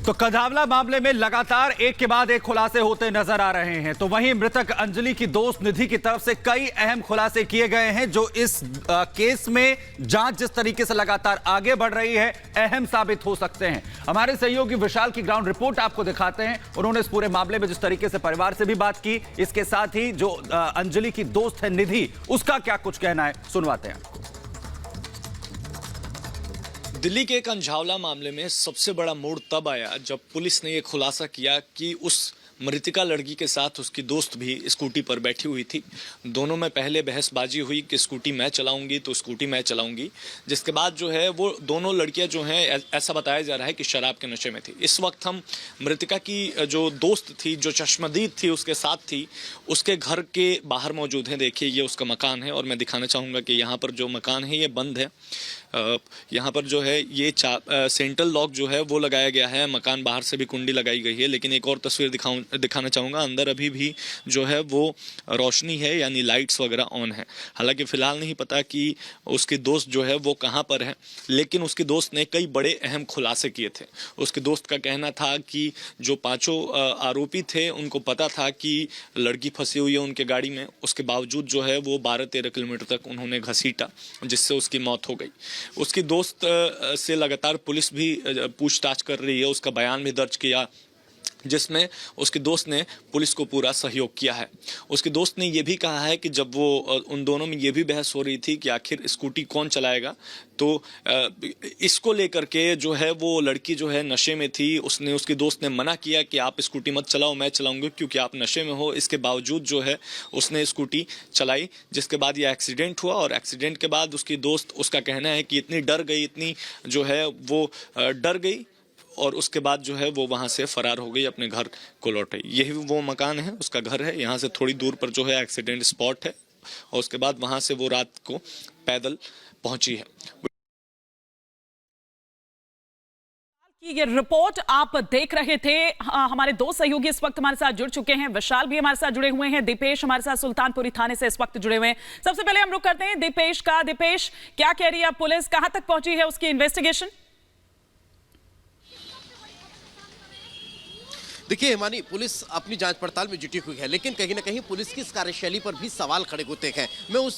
तो कंझावला मामले में लगातार एक के बाद एक खुलासे होते नजर आ रहे हैं। तो वहीं मृतक अंजलि की दोस्त निधि की तरफ से कई अहम खुलासे किए गए हैं जो इस केस में जांच जिस तरीके से लगातार आगे बढ़ रही है अहम साबित हो सकते हैं। हमारे सहयोगी विशाल की ग्राउंड रिपोर्ट आपको दिखाते हैं। उन्होंने इस पूरे मामले में जिस तरीके से परिवार से भी बात की, इसके साथ ही जो अंजलि की दोस्त है निधि, उसका क्या कुछ कहना है, सुनवाते हैं। दिल्ली के कंझावला मामले में सबसे बड़ा मोड़ तब आया जब पुलिस ने यह खुलासा किया कि उस मृतिका लड़की के साथ उसकी दोस्त भी स्कूटी पर बैठी हुई थी। दोनों में पहले बहसबाजी हुई कि स्कूटी मैं चलाऊंगी तो स्कूटी मैं चलाऊंगी, जिसके बाद जो है वो दोनों लड़कियां जो हैं ऐसा बताया जा रहा है कि शराब के नशे में थी। इस वक्त हम मृतिका की जो दोस्त थी, जो चश्मदीद थी, उसके साथ थी, उसके घर के बाहर मौजूद हैं। देखिए ये उसका मकान है और मैं दिखाना चाहूँगा कि यहाँ पर जो मकान है ये बंद है। यहाँ पर जो है ये सेंट्रल लॉक जो है वो लगाया गया है। मकान बाहर से भी कुंडी लगाई गई है। लेकिन एक और तस्वीर दिखाना चाहूँगा, अंदर अभी भी जो है वो रोशनी है, यानी लाइट्स वगैरह ऑन है। हालांकि फ़िलहाल नहीं पता कि उसकी दोस्त जो है वो कहाँ पर है, लेकिन उसकी दोस्त ने कई बड़े अहम खुलासे किए थे। उसकी दोस्त का कहना था कि जो पाँचों आरोपी थे उनको पता था कि लड़की फंसी हुई है उनके गाड़ी में, उसके बावजूद जो है वो 12-13 किलोमीटर तक उन्होंने घसीटा, जिससे उसकी मौत हो गई। उसकी दोस्त से लगातार पुलिस भी पूछताछ कर रही है। उसका बयान भी दर्ज किया जिसमें उसकी दोस्त ने पुलिस को पूरा सहयोग किया है। उसकी दोस्त ने यह भी कहा है कि जब वो उन दोनों में ये भी बहस हो रही थी कि आखिर स्कूटी कौन चलाएगा, तो इसको लेकर के जो है वो लड़की जो है नशे में थी। उसकी दोस्त ने मना किया कि आप स्कूटी मत चलाओ, मैं चलाऊंगी क्योंकि आप नशे में हो। इसके बावजूद जो है उसने स्कूटी चलाई, जिसके बाद ये एक्सीडेंट हुआ। और एक्सीडेंट के बाद उसकी दोस्त, उसका कहना है कि इतनी डर गई, इतनी जो है वो डर गई और उसके बाद जो है वो वहाँ से फरार हो गई, अपने घर को लौट आई। यही वो मकान है, उसका घर है। यहाँ से थोड़ी दूर पर जो है एक्सीडेंट स्पॉट है और उसके बाद वहाँ से वो रात को पैदल पहुंची है। ये रिपोर्ट आप देख रहे थे। हमारे दो सहयोगी इस वक्त हमारे साथ जुड़ चुके हैं। विशाल भी हमारे साथ जुड़े हुए हैं, दीपेश हमारे साथ सुल्तानपुरी थाने से इस वक्त जुड़े हुए हैं। सबसे पहले हम रुक करते हैं दीपेश का। दीपेश, क्या कह रही है पुलिस, कहां तक पहुंची है उसकी इन्वेस्टिगेशन? देखिए हिमानी, पुलिस अपनी जांच पड़ताल में जुटी हुई है, लेकिन कहीं ना कहीं पुलिस की इस कार्यशैली पर भी सवाल खड़े होते हैं। मैं उस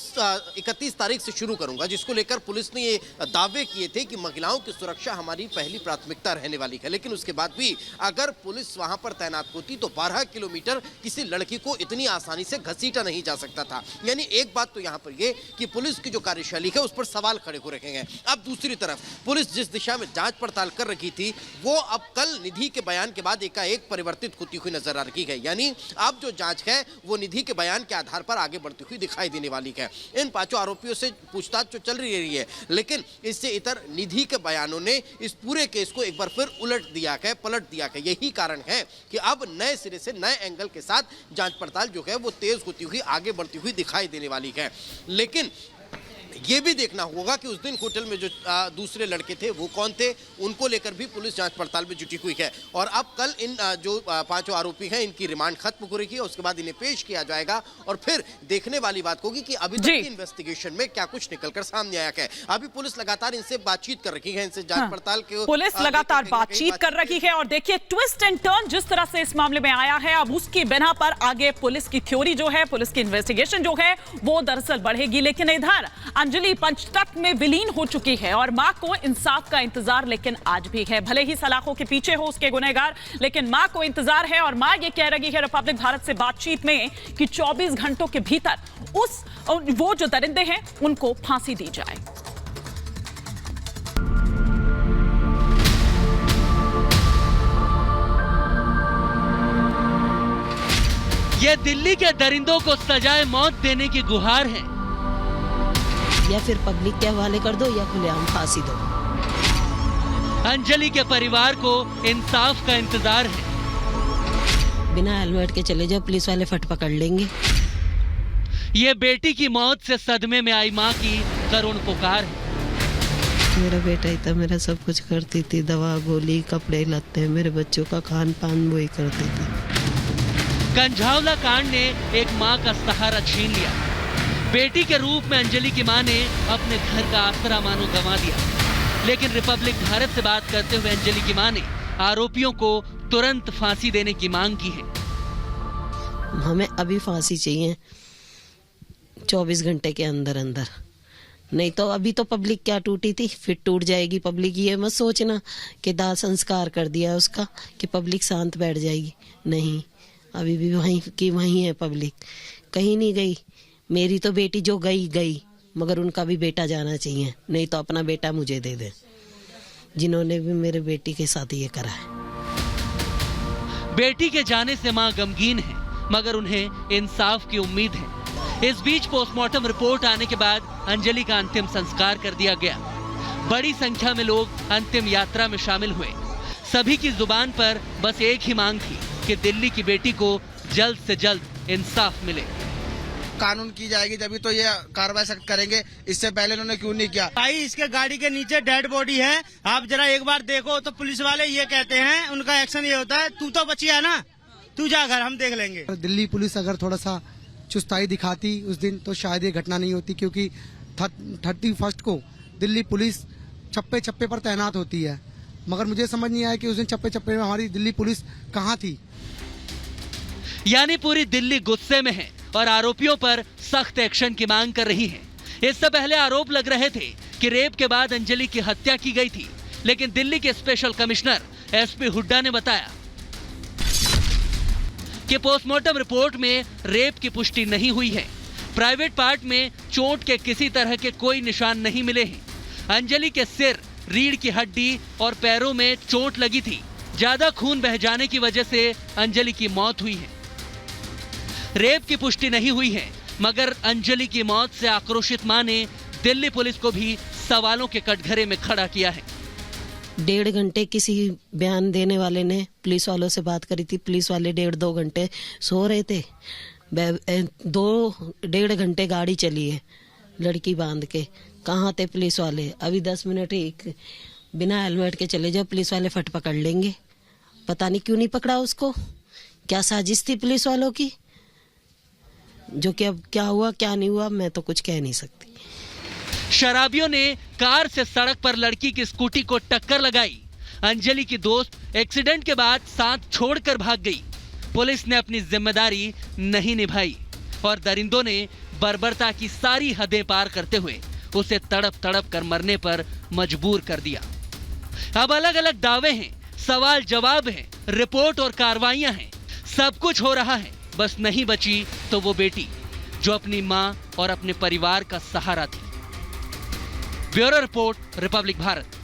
31 तारीख से शुरू करूंगा जिसको लेकर पुलिस ने ये दावे किए थे कि महिलाओं की सुरक्षा हमारी पहली प्राथमिकता रहने वाली है। लेकिन उसके बाद भी अगर पुलिस वहां पर तैनात होती तो 12 किलोमीटर किसी लड़की को इतनी आसानी से घसीटा नहीं जा सकता था। यानी एक बात तो यहाँ पर ये कि पुलिस की जो कार्यशैली है उस पर सवाल खड़े हो रहे हैं। अब दूसरी तरफ पुलिस जिस दिशा में जाँच पड़ताल कर रही थी वो अब कल निधि के बयान के बाद एकाएक परिवर्तित होती हुई नजर आ रही है। यानी अब जो जांच है वो निधि के बयान के आधार पर आगे बढ़ती हुई दिखाई देने वाली है। इन पांचों आरोपियों से पूछताछ तो चल रही है, लेकिन इससे इतर निधि के बयानों ने इस पूरे केस को एक बार फिर उलट दिया है, पलट दिया है। यही कारण है कि अब नए सिरे से नए एंगल के साथ जांच पड़ताल जो है वो तेज होती हुई आगे बढ़ती हुई दिखाई देने वाली है। लेकिन ये भी देखना होगा कि उस दिन होटल में जो दूसरे लड़के थे वो कौन थे, उनको लेकर भी पुलिस जांच पड़ताल में जुटी हुई है। और अब कल इन जो पांचों आरोपी हैं इनकी रिमांड खत्म हो रही है, उसके बाद इन्हें पेश किया जाएगा और फिर देखने वाली बात होगी कि अभी तक की इन्वेस्टिगेशन में क्या कुछ निकलकर सामने आया है। अभी पुलिस लगातार इनसे बातचीत कर रही है, इनसे जांच पड़ताल के पुलिस लगातार बातचीत कर रही है। और देखिए ट्विस्ट एंड टर्न जिस तरह से इस मामले में आया है, अब उसकी बिना पर आगे पुलिस की थ्योरी जो है, पुलिस की इन्वेस्टिगेशन जो है वो दरअसल बढ़ेगी। लेकिन इधर अंजलि पंचतत्व में विलीन हो चुकी है और मां को इंसाफ का इंतजार लेकिन आज भी है। भले ही सलाखों के पीछे हो उसके गुनहगार, लेकिन मां को इंतजार है। और मां ये कह रही है रिपब्लिक भारत से बातचीत में कि 24 घंटों के भीतर वो जो दरिंदे हैं उनको फांसी दी जाए। ये दिल्ली के दरिंदों को सजाए मौत देने की गुहार है। या फिर पब्लिक के हवाले कर दो या खुलेआम फांसी दो। अंजलि के परिवार को इंसाफ का इंतजार है। बिना हेलमेट के चले जाओ, पुलिस वाले फट पकड़ लेंगे। ये बेटी की मौत से सदमे में आई मां की करुण पुकार है। मेरा बेटा ही था, मेरा सब कुछ करती थी, दवा गोली कपड़े लत्ते, मेरे बच्चों का खान पान वही करती थी। कंझावला कांड ने एक मां का सहारा छीन लिया। बेटी के रूप में अंजलि की मां ने अपने घर का आसरा मानो गंवा दिया। लेकिन रिपब्लिक भारत से बात करते हुए अंजलि की मां ने आरोपियों को तुरंत फांसी देने की मांग की है। हमें अभी फांसी चाहिए 24 घंटे के अंदर अंदर, नहीं तो अभी तो पब्लिक क्या टूटी थी, फिर टूट जाएगी पब्लिक। ये मत सोचना कि दाह संस्कार कर दिया उसका कि पब्लिक शांत बैठ जाएगी, नहीं, अभी भी वहीं की वहीं है पब्लिक, कहीं नहीं गई। मेरी तो बेटी जो गई, मगर उनका भी बेटा जाना चाहिए, नहीं तो अपना बेटा मुझे दे दे, जिन्होंने भी मेरे बेटी के साथ ये करा है। बेटी के जाने से मां गमगीन है, मगर उन्हें इंसाफ की उम्मीद है। इस बीच पोस्टमार्टम रिपोर्ट आने के बाद अंजलि का अंतिम संस्कार कर दिया गया। बड़ी संख्या में लोग अंतिम यात्रा में शामिल हुए। सभी की जुबान पर बस एक ही मांग थी कि दिल्ली की बेटी को जल्द से जल्द इंसाफ मिले। कानून की जाएगी तभी तो ये कार्रवाई सख्त करेंगे, इससे पहले इन्होंने क्यों नहीं किया? भाई इसके गाड़ी के नीचे डेड बॉडी है, आप जरा एक बार देखो तो पुलिस वाले ये कहते हैं, उनका एक्शन ये होता है, तू तो बची है ना, तू जा घर, हम देख लेंगे। दिल्ली पुलिस अगर थोड़ा सा चुस्ताई दिखाती उस दिन तो शायद ये घटना नहीं होती, क्योंकि 31 को दिल्ली पुलिस चप्पे चप्पे पर तैनात होती है, मगर मुझे समझ नहीं आया कि उस दिन चप्पे चप्पे में हमारी दिल्ली पुलिस कहाँ थी। यानी पूरी दिल्ली गुस्से में है और आरोपियों पर सख्त एक्शन की मांग कर रही है। इससे पहले आरोप लग रहे थे कि रेप के बाद अंजलि की हत्या की गई थी, लेकिन दिल्ली के स्पेशल कमिश्नर एसपी हुड्डा ने बताया कि पोस्टमार्टम रिपोर्ट में रेप की पुष्टि नहीं हुई है। प्राइवेट पार्ट में चोट के किसी तरह के कोई निशान नहीं मिले हैं। अंजलि के सिर, रीढ़ की हड्डी और पैरों में चोट लगी थी। ज्यादा खून बह जाने की वजह से अंजलि की मौत हुई है। रेप की पुष्टि नहीं हुई है, मगर अंजलि की मौत से आक्रोशित मां ने दिल्ली पुलिस को भी सवालों के कटघरे में खड़ा किया है। 1.5 घंटे किसी बयान देने वाले ने पुलिस वालों से बात करी थी, पुलिस वाले 1.5-2 घंटे सो रहे थे। 2-1.5 घंटे गाड़ी चली है लड़की बांध के, कहाँ थे पुलिस वाले? अभी 10 मिनट एक बिना हेलमेट के चले जाओ, पुलिस वाले फट पकड़ लेंगे। पता नहीं क्यों नहीं पकड़ा उसको, क्या साजिश थी पुलिस वालों की, जो कि अब क्या हुआ क्या नहीं हुआ मैं तो कुछ कह नहीं सकती। शराबियों ने कार से सड़क पर लड़की की स्कूटी को टक्कर लगाई। अंजलि की दोस्त एक्सीडेंट के बाद साथ छोड़कर भाग गई। पुलिस ने अपनी जिम्मेदारी नहीं निभाई और दरिंदों ने बर्बरता की सारी हदें पार करते हुए उसे तड़प तड़प कर मरने पर मजबूर कर दिया। अब अलग अलग दावे हैं, सवाल जवाब हैं, रिपोर्ट और कार्रवाइयां हैं, सब कुछ हो रहा है, बस नहीं बची तो वो बेटी जो अपनी मां और अपने परिवार का सहारा थी। Bureau report, Republic Bharat.